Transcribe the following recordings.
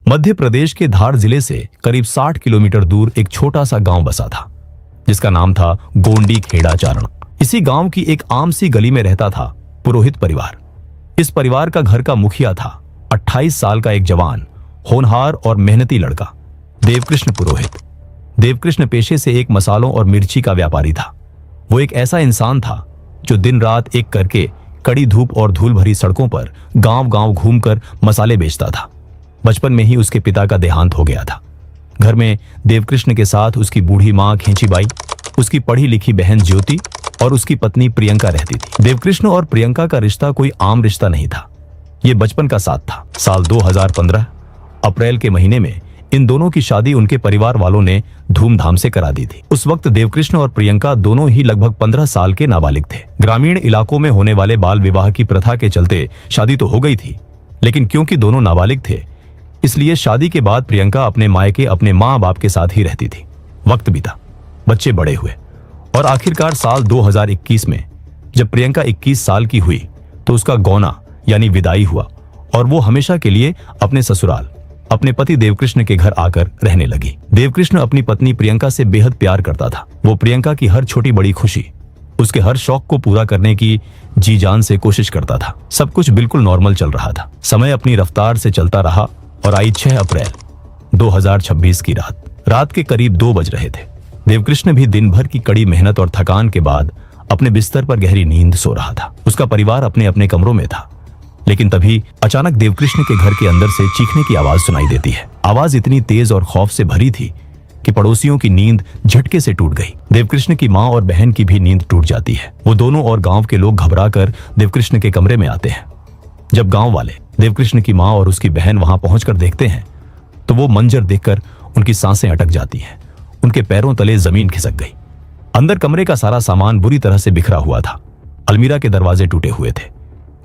मध्य प्रदेश के धार जिले से करीब 60 किलोमीटर दूर एक छोटा सा गांव बसा था जिसका नाम था गोंडी खेड़ा चारण। इसी गांव की एक आम सी गली में रहता था पुरोहित परिवार। इस परिवार का घर का मुखिया था 28 साल का एक जवान, होनहार और मेहनती लड़का देवकृष्ण पुरोहित। देवकृष्ण पेशे से एक मसालों और मिर्ची का व्यापारी था। वो एक ऐसा इंसान था जो दिन रात एक करके कड़ी धूप और धूल भरी सड़कों पर गांव गांव घूमकर मसाले बेचता था। बचपन में ही उसके पिता का देहांत हो गया था। घर में देवकृष्ण के साथ उसकी बूढ़ी मां खेचीबाई, उसकी पढ़ी लिखी बहन ज्योति और उसकी पत्नी प्रियंका रहती थी। देवकृष्ण और प्रियंका का रिश्ता कोई आम रिश्ता नहीं था, ये बचपन का साथ था। साल 2015 अप्रैल के महीने में इन दोनों की शादी उनके परिवार वालों ने धूमधाम से करा दी थी। उस वक्त देवकृष्ण और प्रियंका दोनों ही लगभग 15 साल के नाबालिग थे। ग्रामीण इलाकों में होने वाले बाल विवाह की प्रथा के चलते शादी तो हो गई थी, लेकिन क्योंकि दोनों नाबालिग थे इसलिए शादी के बाद प्रियंका अपने मायके अपने माँ बाप के साथ ही रहती थी। वक्त बीता, बच्चे बड़े हुए और आखिरकार साल 2021 में जब प्रियंका 21 साल की हुई तो उसका गौना यानी विदाई हुआ और वो हमेशा के लिए अपने ससुराल अपने पति देवकृष्ण के घर आकर रहने लगी। देवकृष्ण अपनी पत्नी प्रियंका से बेहद प्यार करता था। वो प्रियंका की हर छोटी बड़ी खुशी, उसके हर शौक को पूरा करने की जी जान से कोशिश करता था। सब कुछ बिल्कुल नॉर्मल चल रहा था। समय अपनी रफ्तार से चलता रहा और आई 6 अप्रैल 2026 की रात के करीब 2 बज रहे थे। देवकृष्ण भी दिन भर की कड़ी मेहनत और थकान के बाद अपने बिस्तर पर गहरी नींद सो रहा था। उसका परिवार अपने अपने कमरों में था, लेकिन तभी अचानक देवकृष्ण के घर के अंदर से चीखने की आवाज सुनाई देती है। आवाज इतनी तेज और खौफ से भरी थी कि पड़ोसियों की नींद झटके से टूट गई। देवकृष्ण की मां और बहन की भी नींद टूट जाती है। वो दोनों और गांव के लोग घबराकर देवकृष्ण के कमरे में आते हैं। जब गांव वाले देवकृष्ण की मां और उसकी बहन वहां पहुंचकर देखते हैं तो वो मंजर देखकर उनकी सांसें अटक जाती हैं। उनके पैरों तले जमीन खिसक गई। अंदर कमरे का सारा सामान बुरी तरह से बिखरा हुआ था। अलमीरा के दरवाजे टूटे हुए थे,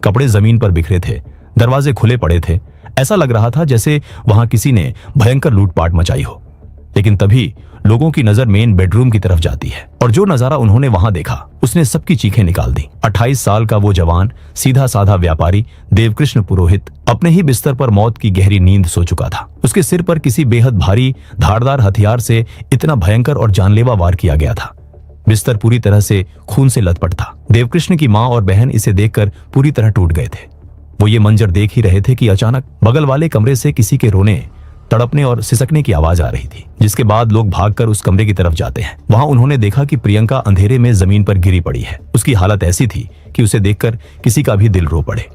कपड़े जमीन पर बिखरे थे, दरवाजे खुले पड़े थे। ऐसा लग रहा था जैसे वहां किसी ने भयंकर लूटपाट मचाई हो। लेकिन तभी लोगों की नजर मेन बेडरूम की तरफ जाती है और जो नजारा उन्होंने वहां देखा उसने सबकी चीखें निकाल दी। 28 साल का वो जवान सीधा साधा व्यापारी देवकृष्ण पुरोहित अपने ही बिस्तर पर मौत की गहरी नींद सो चुका था। उसके सिर पर किसी बेहद भारी धारदार हथियार से इतना भयंकर और जानलेवा वार किया गया था। बिस्तर पूरी तरह से खून से लथपथ था। देवकृष्ण की मां और बहन इसे देखकर पूरी तरह टूट गए थे। वो ये मंजर देख ही रहे थे कि अचानक बगल वाले कमरे से किसी के रोने, तड़पने और सिसकने की आवाज आ रही थी, जिसके बाद लोग भागकर उस कमरे की तरफ जाते हैं। वहां उन्होंने देखा कि प्रियंका अंधेरे में जमीन पर गिरी पड़ी है। उसकी हालत ऐसी थी कि उसे देखकर किसी का भी दिल रो पड़े।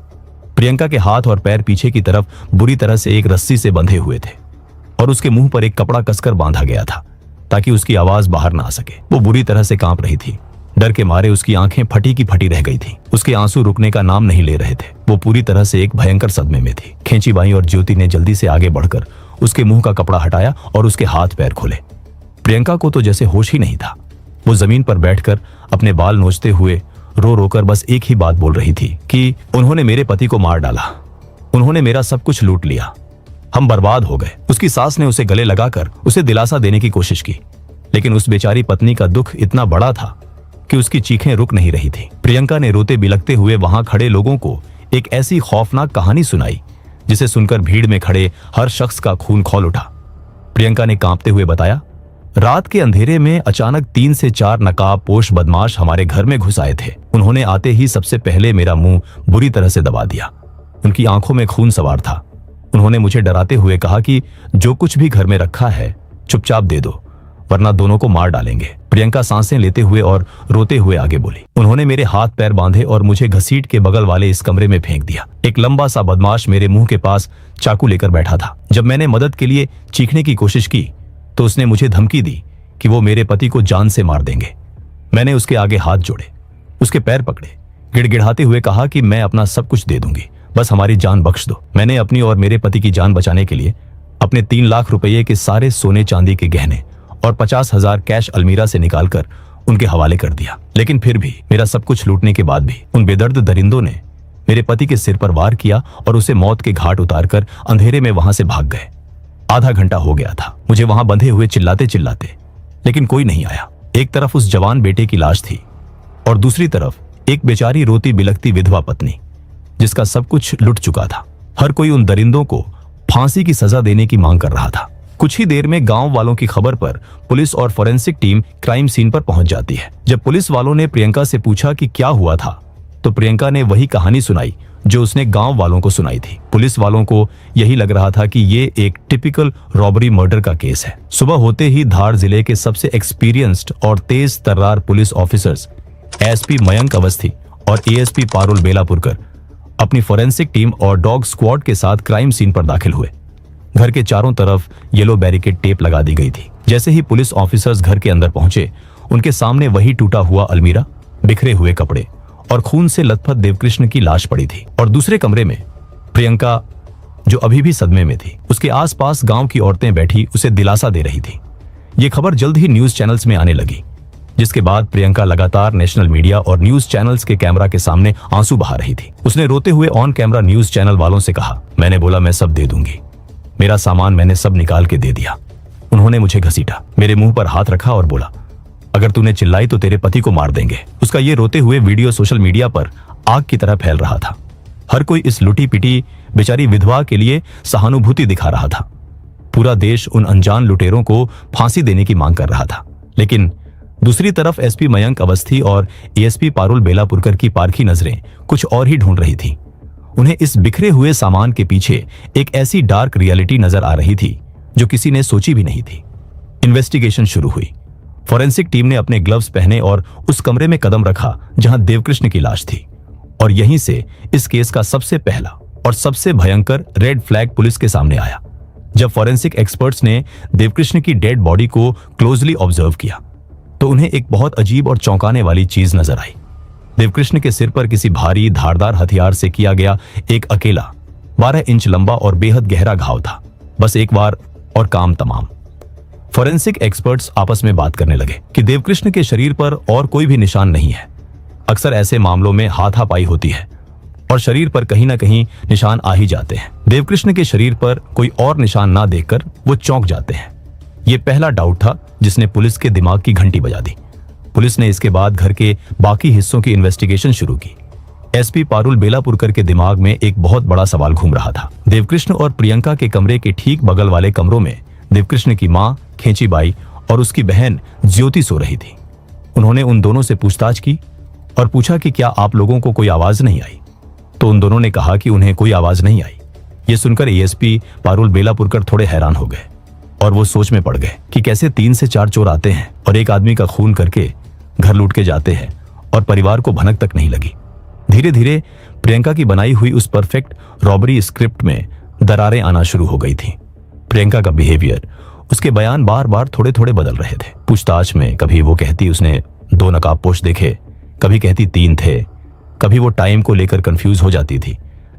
प्रियंका के हाथ और पैर पीछे की तरफ बुरी तरह से एक रस्सी से बंधे हुए थे और उसके मुंह पर एक कपड़ा कसकर बांधा गया था ताकि उसकी आवाज बाहर ना आ सके। वो बुरी तरह से कांप रही थी। डर के मारे उसकी आंखें फटी की फटी रह गई थी। उसके आंसू रुकने का नाम नहीं ले रहे थे। वो पूरी तरह से एक भयंकर सदमे में थी। खेचीबाई और ज्योति ने जल्दी से आगे बढ़कर उसके मुंह का कपड़ा हटाया और उसके हाथ पैर खोले। प्रियंका को तो जैसे होश ही नहीं था। वो जमीन पर बैठकर अपने बाल नोचते हुए रो रोकर बस एक ही बात बोल रही थी कि उन्होंने मेरे पति को मार डाला, उन्होंने मेरा सब कुछ लूट लिया, हम बर्बाद हो गए। उसकी सास ने उसे गले लगाकर उसे दिलासा देने की कोशिश की, लेकिन उस बेचारी पत्नी का दुख इतना बड़ा था कि उसकी चीखें रुक नहीं रही थी। प्रियंका ने रोते बिलखते हुए वहां खड़े लोगों को एक ऐसी खौफनाक कहानी सुनाई जिसे सुनकर भीड़ में खड़े हर शख्स का खून खौल उठा। प्रियंका ने कांपते हुए बताया, रात के अंधेरे में अचानक 3 से 4 नकाबपोश बदमाश हमारे घर में घुस आए थे। उन्होंने आते ही सबसे पहले मेरा मुंह बुरी तरह से दबा दिया। उनकी आंखों में खून सवार था। उन्होंने मुझे डराते हुए कहा कि जो कुछ भी घर में रखा है चुपचाप दे दो, वरना दोनों को मार डालेंगे। प्रियंका सांसें लेते हुए और रोते हुए आगे बोली, उन्होंने मेरे हाथ पैर बांधे और मुझे घसीट के बगल वाले इस कमरे में फेंक दिया। एक लंबा सा बदमाश मेरे मुंह के पास चाकू लेकर बैठा था। जब मैंने मदद के लिए चीखने की कोशिश की तो उसने मुझे धमकी दी कि वो मेरे पति को जान से मार देंगे। मैंने उसके आगे हाथ जोड़े, उसके पैर पकड़े, गिड़गिड़ाते हुए कहा कि मैं अपना सब कुछ दे दूंगी, बस हमारी जान बख्श दो। मैंने अपनी और मेरे पति की जान बचाने के लिए अपने 3 लाख रुपये के सारे सोने चांदी के गहने और 50,000 कैश अलमीरा से निकालकर उनके हवाले कर दिया। लेकिन फिर भी मेरा सब कुछ लूटने के बाद भी उन बेदर्द दरिंदों ने मेरे पति के सिर पर वार किया और उसे मौत के घाट उतारकर अंधेरे में वहां से भाग गए। आधा घंटा हो गया था मुझे वहां बंधे हुए चिल्लाते चिल्लाते, लेकिन कोई नहीं आया। एक तरफ उस जवान बेटे की लाश थी और दूसरी तरफ एक बेचारी रोती बिलखती विधवा पत्नी जिसका सब कुछ लुट चुका था। हर कोई उन दरिंदों को फांसी की सजा देने की मांग कर रहा था। कुछ ही देर में गांव वालों की खबर पर पुलिस और फोरेंसिक टीम क्राइम सीन पर पहुंच जाती है। जब पुलिस वालों ने प्रियंका से पूछा कि क्या हुआ था, तो प्रियंका ने वही कहानी सुनाई जो उसने गांव वालों को सुनाई थी। पुलिस वालों को यही लग रहा था कि ये एक टिपिकल रॉबरी मर्डर का केस है। सुबह होते ही धार जिले के सबसे एक्सपीरियंस्ड और तेज तर्रार police officers SP Mayank Awasthi और एएसपी पारुल बेलापुरकर अपनी फोरेंसिक टीम और डॉग स्क्वाड के साथ क्राइम सीन पर दाखिल हुए। घर के चारों तरफ येलो बैरिकेड टेप लगा दी गई थी। जैसे ही पुलिस ऑफिसर्स घर के अंदर पहुंचे, उनके सामने वही टूटा हुआ अलमीरा, बिखरे हुए कपड़े और खून से लथपथ देवकृष्ण की लाश पड़ी थी। और दूसरे कमरे में प्रियंका, जो अभी भी सदमे में थी, उसके आसपास गांव की औरतें बैठी उसे दिलासा दे रही थी। ये खबर जल्द ही न्यूज चैनल्स में आने लगी, जिसके बाद प्रियंका लगातार नेशनल मीडिया और न्यूज चैनल्स के कैमरा के सामने आंसू बहा रही थी। उसने रोते हुए ऑन कैमरा न्यूज चैनल वालों से कहा, मैंने बोला मैं सब दे दूंगी, मेरा सामान मैंने सब निकाल के दे दिया। उन्होंने मुझे घसीटा, मेरे मुंह पर हाथ रखा और बोला, अगर तूने चिल्लाई तो तेरे पति को मार देंगे। उसका ये रोते हुए वीडियो सोशल मीडिया पर आग की तरह फैल रहा था। हर कोई इस लुटी पिटी बेचारी विधवा के लिए सहानुभूति दिखा रहा था। पूरा देश उन अनजान लुटेरों को फांसी देने की मांग कर रहा था। लेकिन दूसरी तरफ एसपी मयंक अवस्थी और एएसपी पारुल बेलापुरकर की पारखी नजरें कुछ और ही ढूंढ रही थी। उन्हें इस बिखरे हुए सामान के पीछे एक ऐसी डार्क रियलिटी नजर आ रही थी जो किसी ने सोची भी नहीं थी। इन्वेस्टिगेशन शुरू हुई। फोरेंसिक टीम ने अपने ग्लव्स पहने और उस कमरे में कदम रखा जहां देवकृष्ण की लाश थी। और यहीं से इस केस का सबसे पहला और सबसे भयंकर रेड फ्लैग पुलिस के सामने आया। जब फोरेंसिक एक्सपर्ट्स ने देवकृष्ण की डेड बॉडी को क्लोजली ऑब्जर्व किया, तो उन्हें एक बहुत अजीब और चौंकाने वाली चीज नजर आई। देवकृष्ण के सिर पर किसी भारी धारदार हथियार से किया गया एक अकेला 12 इंच लंबा और बेहद गहरा घाव था। बस एक बार और काम तमाम। फोरेंसिक एक्सपर्ट्स आपस में बात करने लगे कि देवकृष्ण के शरीर पर और कोई भी निशान नहीं है। अक्सर ऐसे मामलों में हाथापाई होती है और शरीर पर कहीं ना कहीं निशान आ ही जाते हैं। देवकृष्ण के शरीर पर कोई और निशान ना देखकर वो चौंक जाते हैं। ये पहला डाउट था जिसने पुलिस के दिमाग की घंटी बजा दी। पुलिस ने इसके बाद घर के बाकी हिस्सों की इन्वेस्टिगेशन शुरू की। एसपी पारुल बेलापुरकर के दिमाग में एक बहुत बड़ा सवाल घूम रहा था। देवकृष्ण और प्रियंका के कमरे के ठीक बगल वाले कमरों में देवकृष्ण की मां खेचीबाई और उसकी बहन ज्योति सो रही थी। उन्होंने उन दोनों से पूछताछ की और पूछा कि क्या आप लोगों को कोई आवाज नहीं आई, तो उन दोनों ने कहा कि उन्हें कोई आवाज नहीं आई। ये सुनकर एएसपी पारुल बेलापुरकर थोड़े हैरान हो गए और वो सोच में पड़ गए कि कैसे 3 से 4 चोर आते हैं और एक आदमी का खून करके घर लूट के जाते हैं और परिवार को भनक तक नहीं लगी। धीरे धीरे प्रियंका की बनाई हुई उस परफेक्ट रॉबरी स्क्रिप्ट में दरारें आना शुरू हो गई थी। प्रियंका का बिहेवियर, उसके बयान बार बार थोड़े थोड़े बदल रहे थे। पूछताछ में कभी वो कहती उसने 2 नकाबपोश देखे, कभी कहती 3 थे, कभी वो टाइम को लेकर कंफ्यूज हो जाती थी।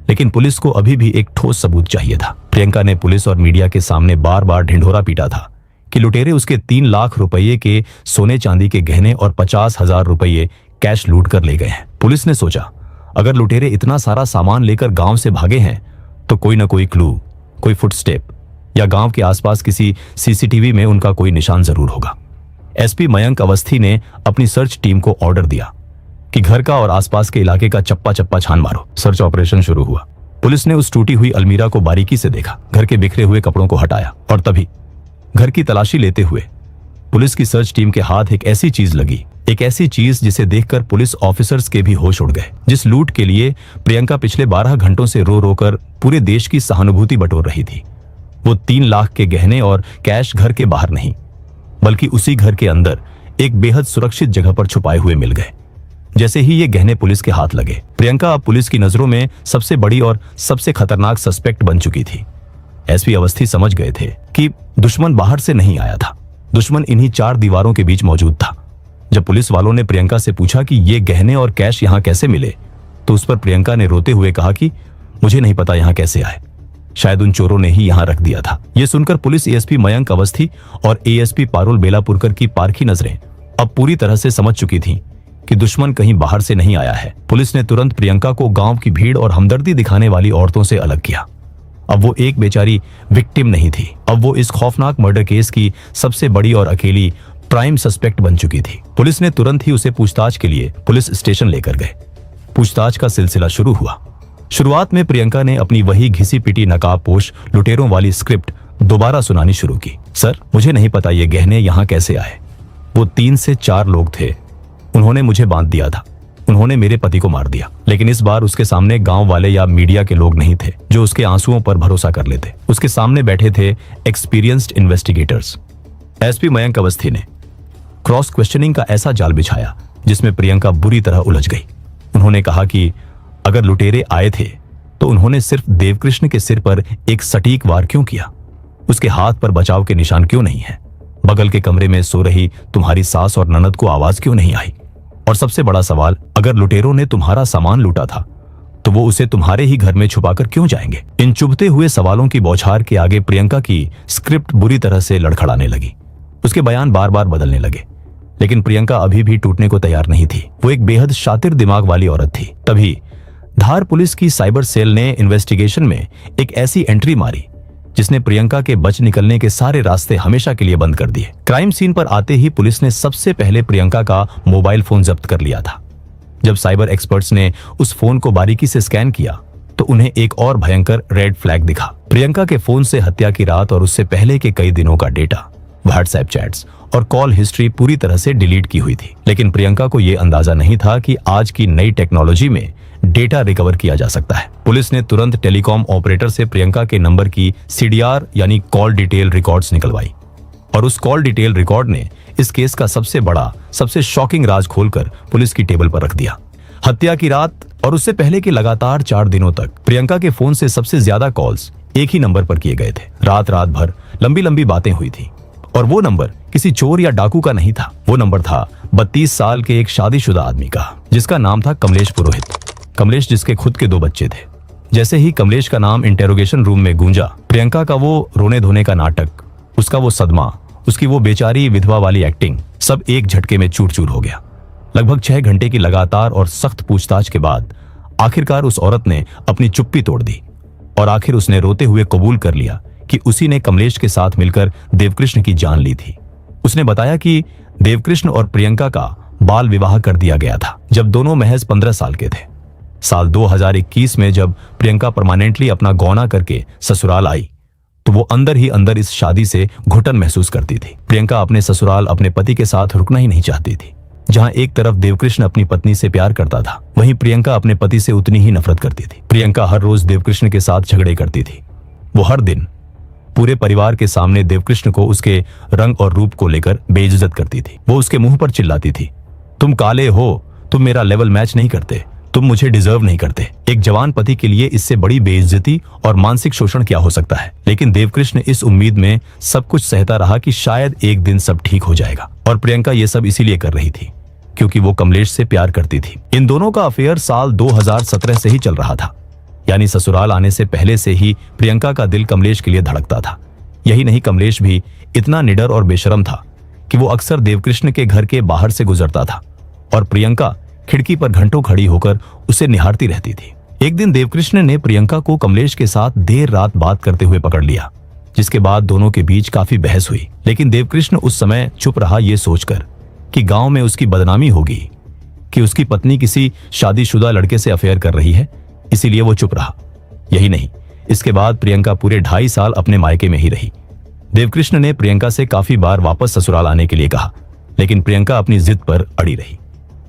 लेकिन पुलिस को अभी भी एक ठोस सबूत चाहिए था। प्रियंका ने पुलिस और मीडिया के सामने बार बार ढिंढोरा पीटा था कि लुटेरे उसके 3 लाख रुपये के सोने चांदी के गहने और 50,000 रुपये कैश लूट कर ले गए हैं। पुलिस ने सोचा, अगर लुटेरे इतना सारा सामान लेकर गांव से भागे हैं तो कोई ना कोई क्लू, कोई फुटस्टेप या गांव के आसपास किसी सीसीटीवी में उनका कोई निशान जरूर होगा। एसपी मयंक अवस्थी ने अपनी सर्च टीम को ऑर्डर दिया कि घर का और आसपास के इलाके का चप्पा चप्पा छान मारो। सर्च ऑपरेशन शुरू हुआ। पुलिस ने उस टूटी हुई अलमीरा को बारीकी से देखा, घर के बिखरे हुए कपड़ों को हटाया और तभी घर की तलाशी लेते हुए पुलिस की सर्च टीम के हाथ एक ऐसी चीज लगी, एक ऐसी चीज जिसे देखकर पुलिस ऑफिसर्स के भी होश उड़ गए। जिस लूट के लिए प्रियंका पिछले 12 घंटों से रो रो कर पूरे देश की सहानुभूति बटोर रही थी, वो 3 लाख के गहने और कैश घर के बाहर नहीं बल्कि उसी घर के अंदर एक बेहद सुरक्षित जगह पर छुपाए हुए मिल गए। जैसे ही ये गहने पुलिस के हाथ लगे, प्रियंका अब पुलिस की नजरों में सबसे बड़ी और सबसे खतरनाक सस्पेक्ट बन चुकी थी। एसपी अवस्थी समझ गए थे कि दुश्मन बाहर से नहीं आया था, दुश्मन इन्हीं 4 दीवारों के बीच मौजूद था। जब पुलिस वालों ने प्रियंका से पूछा कि ये गहने और कैश यहाँ कैसे मिले, तो उस पर प्रियंका ने रोते हुए कहा कि मुझे नहीं पता यहाँ कैसे आए, शायद उन चोरों ने ही यहाँ रख दिया था। ये सुनकर पुलिस एएसपी मयंक अवस्थी और एएसपी पारुल बेलापुरकर की पारखी नजरें अब पूरी तरह से समझ चुकी थीं कि दुश्मन कहीं बाहर से नहीं आया है। पुलिस ने तुरंत प्रियंका को गांव की भीड़ और हमदर्दी दिखाने वाली औरतों से अलग किया। अब वो एक बेचारी विक्टिम नहीं थी, अब वो इस खौफनाक मर्डर केस की सबसे बड़ी और अकेली प्राइम सस्पेक्ट बन चुकी थी। पुलिस ने तुरंत ही उसे पूछताछ के लिए पुलिस स्टेशन लेकर गए। पूछताछ का सिलसिला शुरू हुआ। शुरुआत में प्रियंका ने अपनी वही घिसी पिटी नकाबपोश लुटेरों वाली स्क्रिप्ट दोबारा सुनानी शुरू की। सर, मुझे नहीं पता ये गहने यहाँ कैसे आए। वो 3 से 4 लोग थे, उन्होंने मुझे बांध दिया था, उन्होंने मेरे पति को मार दिया। लेकिन इस बार उसके सामने गांव वाले या मीडिया के लोग नहीं थे जो उसके आंसुओं पर भरोसा कर लेते। उसके सामने बैठे थे experienced investigators. SP Mayank Awasthi ने क्रॉस क्वेश्चनिंग का ऐसा जाल बिछाया जिसमें प्रियंका बुरी तरह उलझ गई। उन्होंने कहा कि अगर लुटेरे आए थे तो उन्होंने सिर्फ देवकृष्ण के सिर पर एक सटीक वार क्यों किया? उसके हाथ पर बचाव के निशान क्यों नहीं है? बगल के कमरे में सो रही तुम्हारी सास और ननद को आवाज क्यों नहीं आई? और सबसे बड़ा सवाल, अगर लुटेरों ने तुम्हारा सामान लूटा था तो वो उसे तुम्हारे ही घर में छुपाकर क्यों जाएंगे? इन चुभते हुए सवालों की बौछार के आगे प्रियंका की स्क्रिप्ट बुरी तरह से लड़खड़ाने लगी। उसके बयान बार बार बदलने लगे, लेकिन प्रियंका अभी भी टूटने को तैयार नहीं थी। वो एक बेहद शातिर दिमाग वाली औरत थी। तभी धार पुलिस की साइबर सेल ने इन्वेस्टिगेशन में एक ऐसी एंट्री मारी जिसने प्रियंका के बच निकलने के सारे रास्ते हमेशा के लिए बंद कर दिए। क्राइम सीन पर आते ही पुलिस ने सबसे पहले प्रियंका का मोबाइल फोन जब्त कर लिया था। जब साइबर एक्सपर्ट्स ने उस फोन को बारीकी से स्कैन किया तो उन्हें एक और भयंकर रेड फ्लैग दिखा। प्रियंका के फोन से हत्या की रात और उससे पहले के कई दिनों का डेटा, व्हाट्सएप चैट्स और कॉल हिस्ट्री पूरी तरह से डिलीट की हुई थी। लेकिन प्रियंका को यह अंदाजा नहीं था कि आज की नई टेक्नोलॉजी में डेटा रिकवर किया जा सकता है। पुलिस ने तुरंत टेलीकॉम ऑपरेटर से प्रियंका के नंबर की CDR यानी कॉल डिटेल रिकॉर्ड्स निकलवाई और उस कॉल डिटेल रिकॉर्ड ने इस केस का सबसे बड़ा, सबसे शॉकिंग राज खोलकर पुलिस की टेबल पर रख दिया। हत्या की रात और उससे पहले के लगातार 4 दिनों तक प्रियंका के फोन से सबसे ज्यादा कॉल्स एक ही नंबर पर किए गए थे। रात भर लंबी लंबी बातें हुई थी और वो नंबर किसी चोर या डाकू का नहीं था। वो नंबर था 32 साल के एक शादीशुदा आदमी का, जिसका नाम था कमलेश पुरोहित। कमलेश जिसके खुद के 2 बच्चे थे। जैसे ही कमलेश का नाम इंटेरोगेशन रूम में गूंजा, प्रियंका का वो रोने धोने का नाटक, उसका वो सदमा, उसकी वो बेचारी विधवा वाली एक्टिंग, सब एक झटके में चूर चूर हो गया। लगभग 6 घंटे की लगातार और सख्त पूछताछ के बाद आखिरकार उस औरत ने अपनी चुप्पी तोड़ दी और आखिर उसने रोते हुए कबूल कर लिया कि उसी ने कमलेश के साथ मिलकर देवकृष्ण की जान ली थी। उसने बताया कि देवकृष्ण और प्रियंका का बाल विवाह कर दिया गया था जब दोनों महज 15 साल के थे। साल 2021 में जब प्रियंका परमानेंटली अपना गौना करके ससुराल आई तो वो अंदर ही अंदर इस शादी से घुटन महसूस करती थी। प्रियंका अपने ससुराल अपने पति के साथ रुकना ही नहीं चाहती थी। जहां एक तरफ देवकृष्ण अपनी पत्नी से प्यार करता था, वहीं प्रियंका अपने पति से उतनी ही नफरत करती थी। प्रियंका हर रोज देवकृष्ण के साथ झगड़े करती थी। वो हर दिन पूरे परिवार के सामने देवकृष्ण को उसके रंग और रूप को लेकर बेइज्जत करती थी। वो उसके मुंह पर चिल्लाती थी, तुम काले हो, तुम मेरा लेवल मैच नहीं करते, तुम मुझे डिजर्व नहीं करते। एक जवान पति के लिए इससे बड़ी बेइज्जती और मानसिक शोषण क्या हो सकता है? लेकिन देवकृष्ण इस उम्मीद में सब कुछ सहता रहा कि शायद एक दिन सब ठीक हो जाएगा। और प्रियंका ये सब इसीलिए कर रही थी क्योंकि वो कमलेश से प्यार करती थी। इन दोनों का अफेयर साल 2017 से ही चल रहा था, यानी ससुराल आने से पहले से ही प्रियंका का दिल कमलेश के लिए धड़कता था। यही नहीं, कमलेश भी इतना निडर और बेशरम था कि वो अक्सर देवकृष्ण के घर के बाहर से गुजरता था और प्रियंका खिड़की पर घंटों खड़ी होकर उसे निहारती रहती थी। एक दिन देवकृष्ण ने प्रियंका को कमलेश के साथ देर रात बात करते हुए पकड़ लिया, जिसके बाद दोनों के बीच काफी बहस हुई। लेकिन देवकृष्ण उस समय चुप रहा, ये सोचकर कि गांव में उसकी बदनामी होगी कि उसकी पत्नी किसी शादीशुदा लड़के से अफेयर कर रही है, इसीलिए वो चुप रहा। यही नहीं, इसके बाद प्रियंका पूरे 2.5 साल अपने मायके में ही रही। देवकृष्ण ने प्रियंका से काफी बार वापस ससुराल आने के लिए कहा, लेकिन प्रियंका अपनी जिद पर अड़ी रही।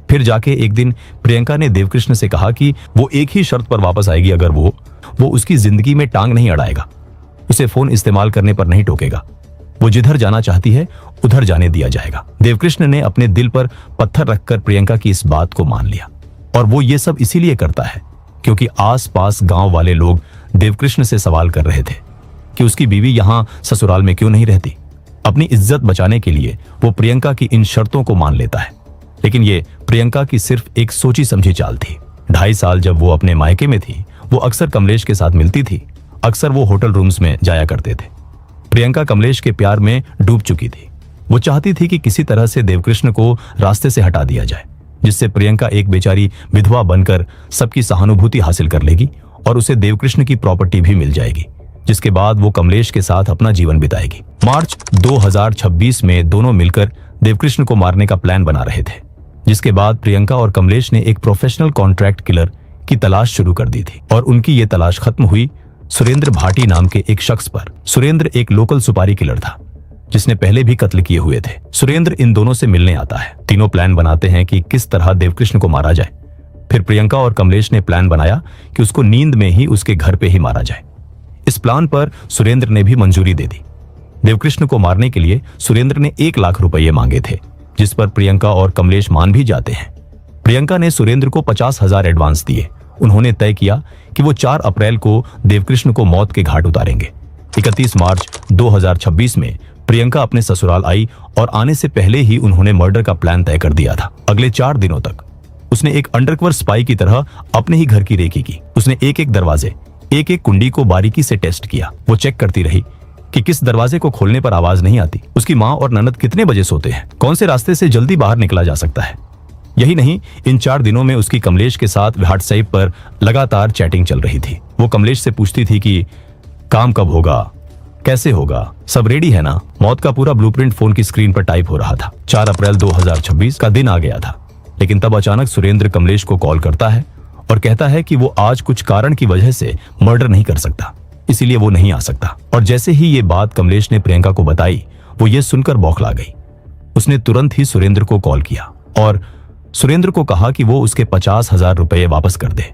फिर जाके एक दिन प्रियंका ने देवकृष्ण से कहा कि वो एक ही शर्त पर वापस आएगी, अगर वो उसकी जिंदगी में टांग नहीं अड़ाएगा, उसे फोन इस्तेमाल करने पर नहीं टोकेगा, वो जिधर जाना चाहती है उधर जाने दिया जाएगा। देवकृष्ण ने अपने दिल पर पत्थर रखकर प्रियंका की इस बात को मान लिया और वो ये सब इसीलिए करता है क्योंकि आसपास गांव वाले लोग देवकृष्ण से सवाल कर रहे थे कि उसकी बीवी यहां ससुराल में क्यों नहीं रहती। अपनी इज्जत बचाने के लिए वो प्रियंका की इन शर्तों को मान लेता है, लेकिन ये प्रियंका की सिर्फ एक सोची समझी चाल थी। 2.5 साल जब वो अपने मायके में थी, वो अक्सर कमलेश के साथ मिलती थी। अक्सर वो होटल रूम्स में जाया करते थे। प्रियंका कमलेश के प्यार में डूब चुकी थी। वो चाहती थी कि किसी तरह से देवकृष्ण को रास्ते से हटा दिया जाए, जिससे प्रियंका एक बेचारी विधवा बनकर सबकी सहानुभूति हासिल कर लेगी और उसे देवकृष्ण की प्रॉपर्टी भी मिल जाएगी, जिसके बाद वो कमलेश के साथ अपना जीवन बिताएगी। मार्च 2026 में दोनों मिलकर देवकृष्ण को मारने का प्लान बना रहे थे, जिसके बाद प्रियंका और कमलेश ने एक प्रोफेशनल कॉन्ट्रैक्ट किलर की तलाश शुरू कर दी थी और उनकी ये तलाश खत्म हुई सुरेंद्र भाटी नाम के एक शख्स पर। सुरेंद्र एक लोकल सुपारी किलर था जिसने पहले भी कत्ल किए हुए थे। सुरेंद्र इन दोनों से मिलने आता है। तीनों प्लान बनाते हैं कि किस तरह देवकृष्ण को मारा जाए। फिर प्रियंका और कमलेश ने प्लान बनाया कि उसको नींद में ही उसके घर पे ही मारा जाए। इस प्लान पर सुरेंद्र ने भी मंजूरी दे दी। देवकृष्ण को मारने के लिए सुरेंद्र ने 1 लाख रुपये मांगे थे, जिस पर प्रियंका और कमलेश मान भी जाते हैं। प्रियंका ने सुरेंद्र को 50,000 एडवांस दिए। उन्होंने तय किया कि वो 4 अप्रैल को देवकृष्ण को मौत के घाट उतारेंगे। 31 मार्च 2026 में प्रियंका अपने ससुराल आई और आने से पहले ही उन्होंने मर्डर का प्लान तय कर दिया था। अगले 4 दिनों तक उसने एक अंडरकवर स्पाई की तरह अपने ही घर की रेकी की। उसने एक-एक दरवाजे, एक-एक कुंडी को बारीकी से टेस्ट किया। वो चेक करती रही कि किस दरवाजे को खोलने पर आवाज नहीं आती, उसकी माँ और ननद कितने बजे सोते हैं, कौन से रास्ते से जल्दी बाहर निकला जा सकता है। यही नहीं, इन 4 दिनों में उसकी कमलेश के साथ व्हाट्सएप पर लगातार चैटिंग चल रही थी। वो कमलेश से पूछती थी कि काम कब होगा, कैसे होगा, सब रेडी है ना। मौत का पूरा ब्लूप्रिंट फोन की स्क्रीन पर टाइप हो रहा था। 4 अप्रैल 2026 का दिन आ गया था, लेकिन तब अचानक सुरेंद्र कमलेश को कॉल करता है और कहता है कि वो आज कुछ कारण की वजह से मर्डर नहीं कर सकता, इसीलिए वो नहीं आ सकता। और जैसे ही ये बात कमलेश ने प्रियंका को बताई, वो ये सुनकर बौखला गई। उसने तुरंत ही सुरेंद्र को कॉल किया और सुरेंद्र को कहा कि वो उसके 50,000 रुपये वापस कर दे।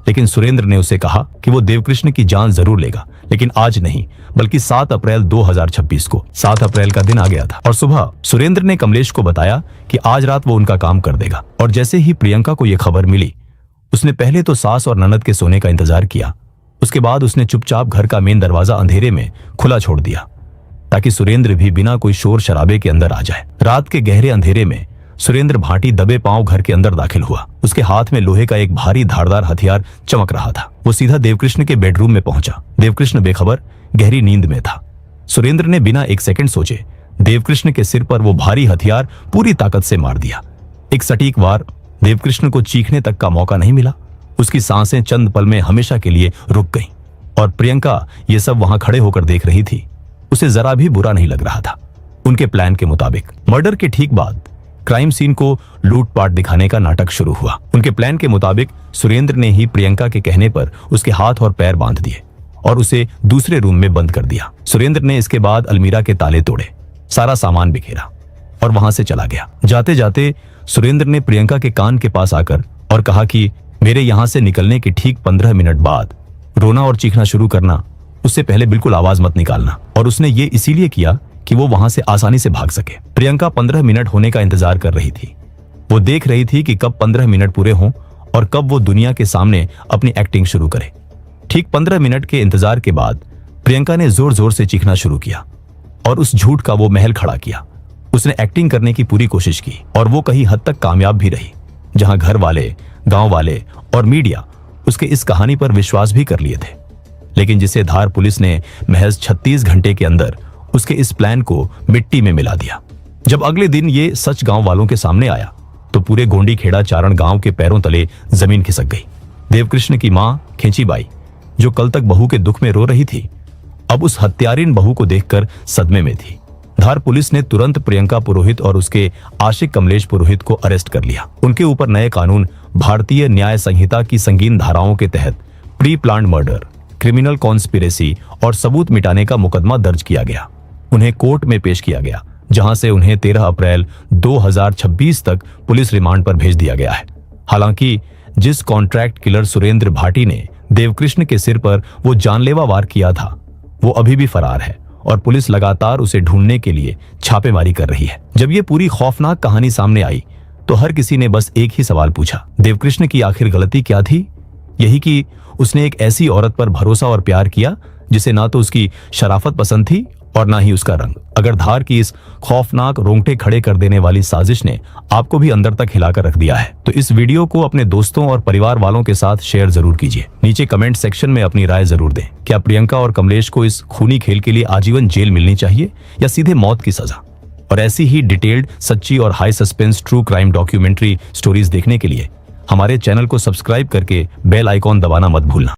लेकिन सुरेंद्र ने उसे कहा कि वो देवकृष्ण की जान जरूर लेगा, लेकिन आज नहीं, बल्कि 7 अप्रैल 2026 को। 7 अप्रैल का दिन आ गया था और सुबह सुरेंद्र ने कमलेश को बताया कि आज रात वो उनका काम कर देगा। और जैसे ही प्रियंका को यह खबर मिली, उसने पहले तो सास और ननद के सोने का इंतजार किया। उसके बाद उसने चुपचाप घर का मेन दरवाजा अंधेरे में खुला छोड़ दिया ताकि सुरेंद्र भी बिना कोई शोर शराबे के अंदर आ जाए। रात के गहरे अंधेरे में सुरेंद्र भाटी दबे पांव घर के अंदर दाखिल हुआ। उसके हाथ में लोहे का एक भारी धारदार हथियार चमक रहा था। वो सीधा देवकृष्ण के बेडरूम में पहुंचा। देवकृष्ण बेखबर गहरी नींद में था। सुरेंद्र ने बिना 1 सेकंड सोचे देवकृष्ण के सिर पर वो भारी हथियार पूरी ताकत से मार दिया। एक सटीक वार। देवकृष्ण को चीखने तक का मौका नहीं मिला। उसकी सांसें चंद पल में हमेशा के लिए रुक गईं। और प्रियंका ये सब वहां खड़े होकर देख रही थी। उसे जरा भी बुरा नहीं लग रहा था। उनके प्लान के मुताबिक मर्डर के ठीक बाद क्राइम सीन को लूटपाट दिखाने का नाटक शुरू हुआ। उनके प्लान के मुताबिक सुरेंद्र ने ही प्रियंका के कहने पर उसके हाथ और पैर बांध दिए और उसे दूसरे रूम में बंद कर दिया। सुरेंद्र ने इसके बाद अलमीरा के ताले तोड़े, सारा सामान बिखेरा और वहां से चला गया। जाते जाते सुरेंद्र ने प्रियंका के कान के पास आकर और कहा कि मेरे यहां से निकलने के ठीक 15 मिनट बाद रोना और चीखना शुरू करना, उससे पहले बिल्कुल आवाज मत निकालना। और उसने ये इसीलिए किया कि वो वहां से आसानी से भाग सके। प्रियंका 15 मिनट होने का इंतजार कर रही थी। वो देख रही थी कि कब 15 मिनट पूरे हों और कब वो दुनिया के सामने अपनी एक्टिंग शुरू करे। ठीक 15 मिनट के इंतजार के बाद प्रियंका ने जोर जोर से चीखना शुरू किया और उस झूठ का वो महल खड़ा किया। उसने एक्टिंग करने की पूरी कोशिश की और वो कहीं हद तक कामयाब भी रही, जहां घर वाले, गांव वाले और मीडिया उसके इस कहानी पर विश्वास भी कर लिए थे। लेकिन जिसे धार पुलिस ने महज 36 घंटे के अंदर उसके इस प्लान को मिट्टी में मिला दिया। जब अगले दिन ये सच गांव वालों के सामने आया तो पूरे गोंडी खेड़ा चारण गांव के पैरों तले जमीन खिसक गई। देवकृष्ण की मां खेचीबाई, जो कल तक बहू के दुख में रो रही थी, अब उस हत्यारीन बहू को देखकर सदमे में थी। धार पुलिस ने तुरंत प्रियंका पुरोहित और उसके आशिक कमलेश पुरोहित को अरेस्ट कर लिया। उनके ऊपर नए कानून भारतीय न्याय संहिता की संगीन धाराओं के तहत pre planned murder, criminal conspiracy और सबूत मिटाने का मुकदमा दर्ज किया गया। उन्हें कोर्ट में पेश किया गया, जहां से उन्हें 13 अप्रैल 2026 तक पुलिस रिमांड पर भेज दिया गया है। हालांकि जिस कॉन्ट्रैक्ट किलर सुरेंद्र भाटी ने देवकृष्ण के सिर पर वो जानलेवा वार किया था, वो अभी भी फरार है और पुलिस लगातार उसे ढूंढने के लिए छापेमारी कर रही है। जब ये पूरी खौफनाक कहानी सामने आई तो हर किसी ने बस एक ही सवाल पूछा, देवकृष्ण की आखिर गलती क्या थी? यही कि उसने एक ऐसी औरत पर भरोसा और प्यार किया जिसे ना तो उसकी शराफत पसंद थी और ना ही उसका रंग। अगर धार की इस खौफनाक रोंगटे खड़े कर देने वाली साजिश ने आपको भी अंदर तक हिलाकर रख दिया है तो इस वीडियो को अपने दोस्तों और परिवार वालों के साथ शेयर जरूर कीजिए। नीचे कमेंट सेक्शन में अपनी राय जरूर दें। क्या प्रियंका और कमलेश को इस खूनी खेल के लिए आजीवन जेल मिलनी चाहिए या सीधे मौत की सजा? और ऐसी ही डिटेल्ड, सच्ची और high suspense true crime documentary stories देखने के लिए हमारे चैनल को सब्सक्राइब करके बेल आइकॉन दबाना मत भूलना।